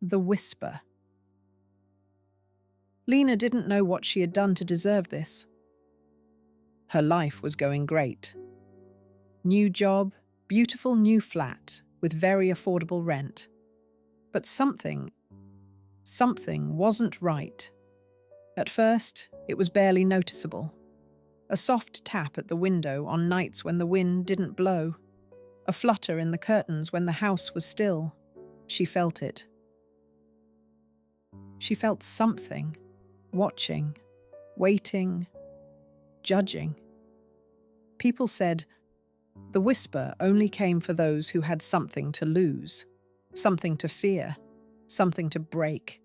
The whisper. Lena didn't know what she had done to deserve this. Her life was going great. New job, beautiful new flat with very affordable rent. But something wasn't right. At first, it was barely noticeable. A soft tap at the window on nights when the wind didn't blow. A flutter in the curtains when the house was still. She felt it. She felt something, watching, waiting, judging. People said, the whisper only came for those who had something to lose, something to fear, something to break.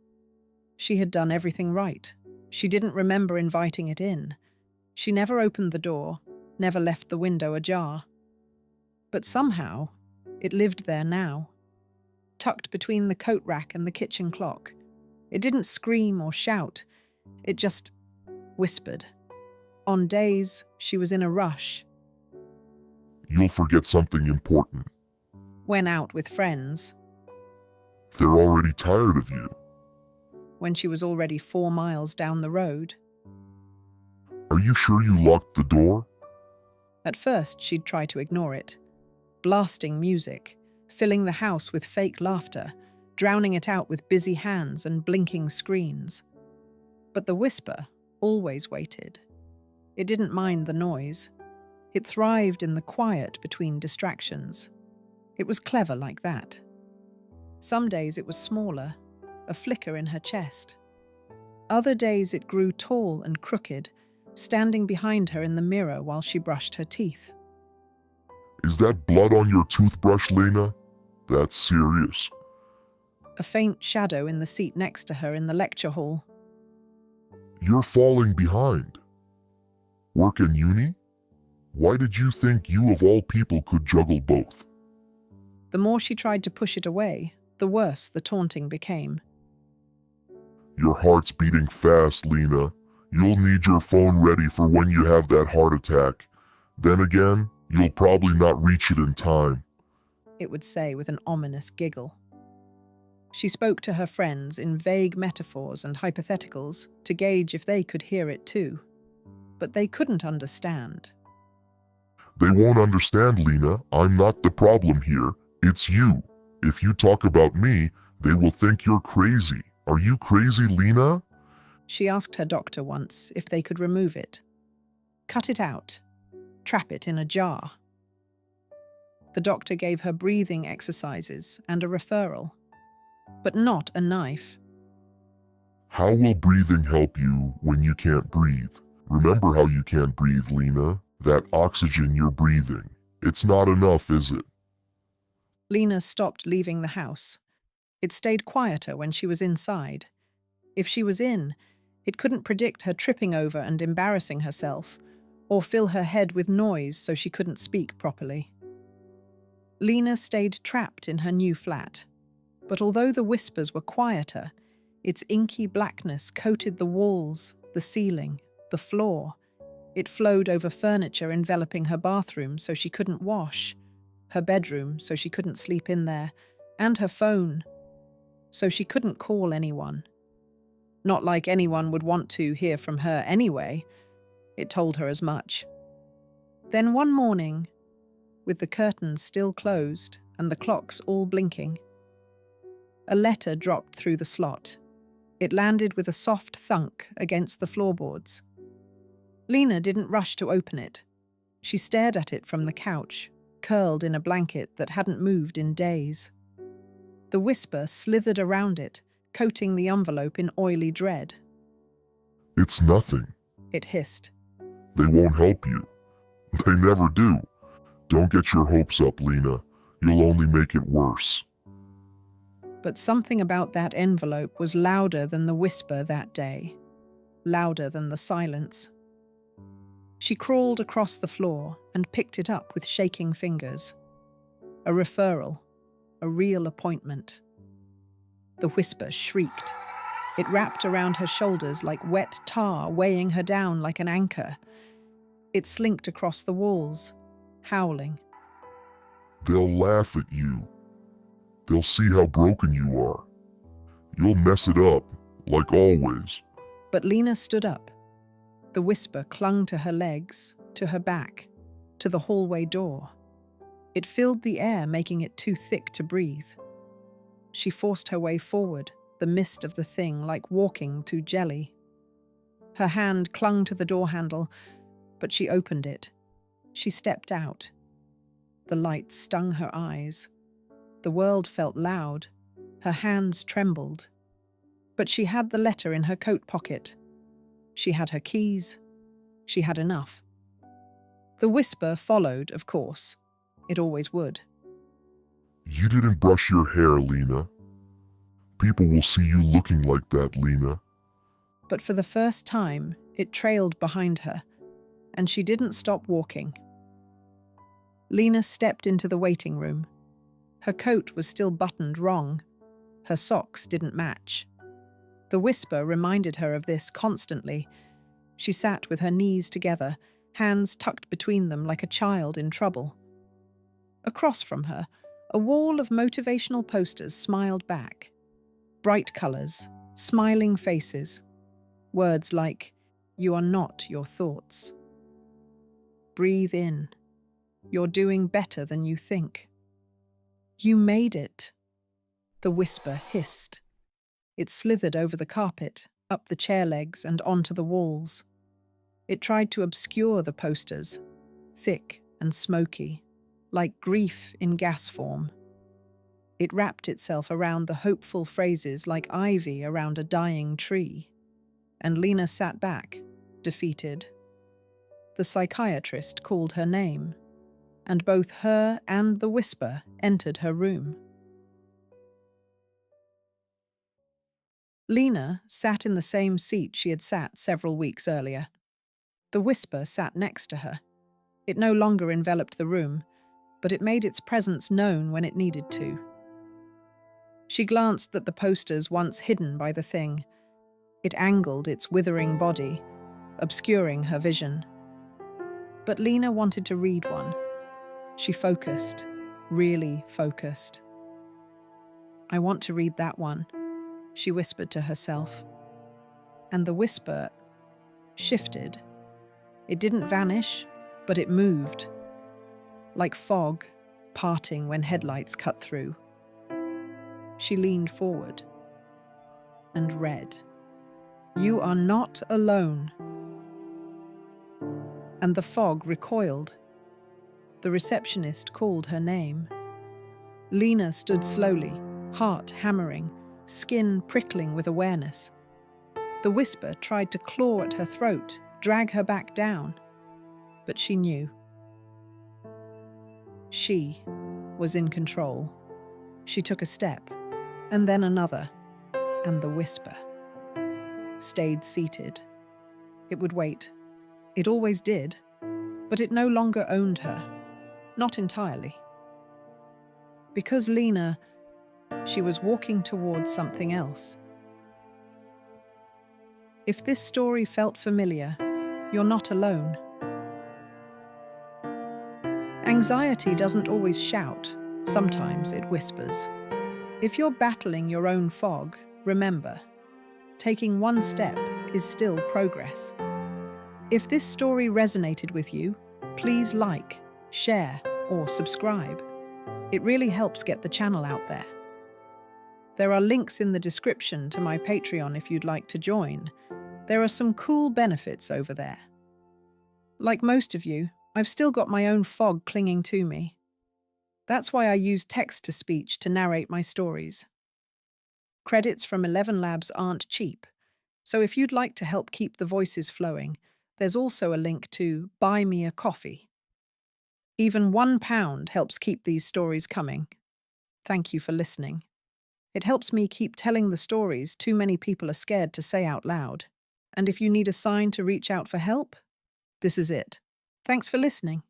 She had done everything right. She didn't remember inviting it in. She never opened the door, never left the window ajar. But somehow, it lived there now, tucked between the coat rack and the kitchen clock. It didn't scream or shout. It just whispered. On days she was in a rush. You'll forget something important. Went out with friends. They're already tired of you. When she was already 4 miles down the road. Are you sure you locked the door? At first, she'd try to ignore it. Blasting music, filling the house with fake laughter, drowning it out with busy hands and blinking screens. But the whisper always waited. It didn't mind the noise. It thrived in the quiet between distractions. It was clever like that. Some days it was smaller, a flicker in her chest. Other days it grew tall and crooked, standing behind her in the mirror while she brushed her teeth. Is that blood on your toothbrush, Lena? That's serious. A faint shadow in the seat next to her in the lecture hall. You're falling behind. Work and uni? Why did you think you of all people could juggle both? The more she tried to push it away, the worse the taunting became. Your heart's beating fast, Lena. You'll need your phone ready for when you have that heart attack. Then again, you'll probably not reach it in time, it would say with an ominous giggle. She spoke to her friends in vague metaphors and hypotheticals to gauge if they could hear it too. But they couldn't understand. They won't understand, Lena. I'm not the problem here. It's you. If you talk about me, they will think you're crazy. Are you crazy, Lena? She asked her doctor once if they could remove it. Cut it out. Trap it in a jar. The doctor gave her breathing exercises and a referral, but not a knife. How will breathing help you when you can't breathe? Remember how you can't breathe, Lena. That oxygen you're breathing. It's not enough, is it? Lena stopped leaving the house. It stayed quieter when she was inside. If she was in, it couldn't predict her tripping over and embarrassing herself, or fill her head with noise so she couldn't speak properly. Lena stayed trapped in her new flat. But although the whispers were quieter, its inky blackness coated the walls, the ceiling, the floor. It flowed over furniture enveloping her bathroom so she couldn't wash, her bedroom so she couldn't sleep in there, and her phone so she couldn't call anyone. Not like anyone would want to hear from her anyway. It told her as much. Then one morning, with the curtains still closed and the clocks all blinking, a letter dropped through the slot. It landed with a soft thunk against the floorboards. Lena didn't rush to open it. She stared at it from the couch, curled in a blanket that hadn't moved in days. The whisper slithered around it, coating the envelope in oily dread. It's nothing, it hissed. They won't help you. They never do. Don't get your hopes up, Lena. You'll only make it worse. But something about that envelope was louder than the whisper that day, louder than the silence. She crawled across the floor and picked it up with shaking fingers. A referral, a real appointment. The whisper shrieked. It wrapped around her shoulders like wet tar, weighing her down like an anchor. It slinked across the walls, howling. They'll laugh at you. They'll see how broken you are. You'll mess it up, like always. But Lena stood up. The whisper clung to her legs, to her back, to the hallway door. It filled the air, making it too thick to breathe. She forced her way forward, the mist of the thing like walking to jelly. Her hand clung to the door handle, but she opened it. She stepped out. The light stung her eyes. The world felt loud. Her hands trembled. But she had the letter in her coat pocket. She had her keys. She had enough. The whisper followed, of course. It always would. You didn't brush your hair, Lena. People will see you looking like that, Lena. But for the first time, it trailed behind her, and she didn't stop walking. Lena stepped into the waiting room. Her coat was still buttoned wrong. Her socks didn't match. The whisper reminded her of this constantly. She sat with her knees together, hands tucked between them like a child in trouble. Across from her, a wall of motivational posters smiled back. Bright colors, smiling faces. Words like, "You are not your thoughts." Breathe in. You're doing better than you think. You made it. The whisper hissed. It slithered over the carpet, up the chair legs and onto the walls. It tried to obscure the posters, thick and smoky, like grief in gas form. It wrapped itself around the hopeful phrases like ivy around a dying tree. And Lena sat back, defeated. The psychiatrist called her name, and both her and the whisper entered her room. Lena sat in the same seat she had sat several weeks earlier. The whisper sat next to her. It no longer enveloped the room, but it made its presence known when it needed to. She glanced at the posters once hidden by the thing. It angled its withering body, obscuring her vision. But Lena wanted to read one. She focused, really focused. "I want to read that one," she whispered to herself. And the whisper shifted. It didn't vanish, but it moved, like fog parting when headlights cut through. She leaned forward and read, "You are not alone." And the fog recoiled. The receptionist called her name. Lena stood slowly, heart hammering, skin prickling with awareness. The whisper tried to claw at her throat, drag her back down. But she knew. She was in control. She took a step, and then another, and the whisper stayed seated. It would wait. It always did, but it no longer owned her. Not entirely. Because Lena, she was walking towards something else. If this story felt familiar, you're not alone. Anxiety doesn't always shout. Sometimes it whispers. If you're battling your own fog, remember, taking one step is still progress. If this story resonated with you, please like, share, or subscribe. It really helps get the channel out there. There are links in the description to my Patreon if you'd like to join. There are some cool benefits over there. Like most of you, I've still got my own fog clinging to me. That's why I use text-to-speech to narrate my stories. Credits from 11 Labs aren't cheap, so if you'd like to help keep the voices flowing, there's also a link to Buy Me a Coffee. Even £1 helps keep these stories coming. Thank you for listening. It helps me keep telling the stories too many people are scared to say out loud. And if you need a sign to reach out for help, this is it. Thanks for listening.